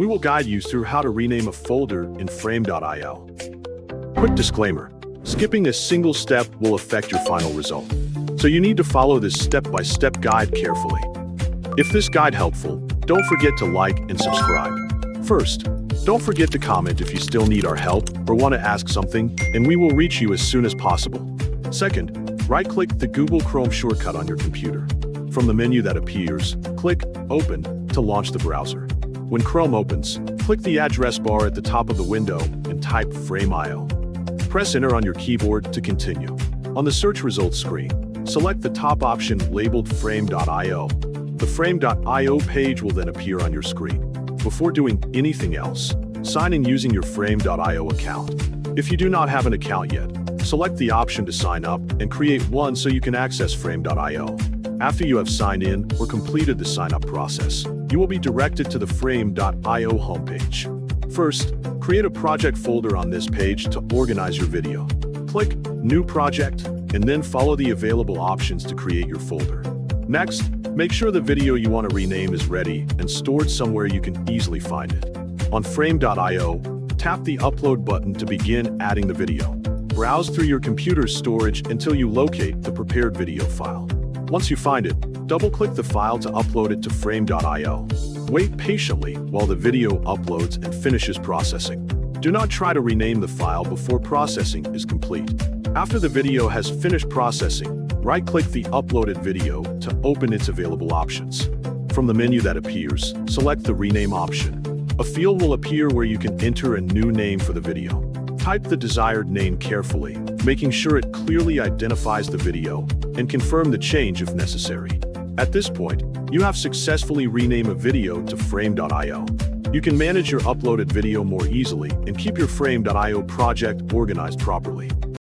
We will guide you through how to rename a folder in 𝗟𝗏𝗞𝗘. Quick disclaimer, skipping a single step will affect your final result. So you need to follow this step-by-step guide carefully. If this guide helpful, don't forget to like and subscribe. First, don't forget to comment if you still need our help or want to ask something, and we will reach you as soon as possible. Second, right-click the Google Chrome shortcut on your computer. From the menu that appears, click Open to launch the browser. When Chrome opens, click the address bar at the top of the window and type 𝗟𝗏𝗞𝗘. Press Enter on your keyboard to continue. On the search results screen, select the top option labeled 𝗟𝗏𝗞𝗘. The 𝗟𝗏𝗞𝗘 page will then appear on your screen. Before doing anything else, sign in using your 𝗟𝗏𝗞𝗘 account. If you do not have an account yet, select the option to sign up and create one so you can access 𝗟𝗏𝗞𝗘. After you have signed in or completed the sign-up process, you will be directed to the 𝗟𝗏𝗞𝗘 homepage. First, create a project folder on this page to organize your video. Click New Project, and then follow the available options to create your folder. Next, make sure the video you want to rename is ready and stored somewhere you can easily find it. On 𝗟𝗏𝗞𝗘, tap the Upload button to begin adding the video. Browse through your computer's storage until you locate the prepared video file. Once you find it, double-click the file to upload it to 𝗟𝗏𝗞𝗘. Wait patiently while the video uploads and finishes processing. Do not try to rename the file before processing is complete. After the video has finished processing, right-click the uploaded video to open its available options. From the menu that appears, select the Rename option. A field will appear where you can enter a new name for the video. Type the desired name carefully, making sure it clearly identifies the video, and confirm the change if necessary. At this point, you have successfully renamed a video to 𝗟𝗏𝗞𝗘. You can manage your uploaded video more easily and keep your 𝗟𝗏𝗞𝗘 project organized properly.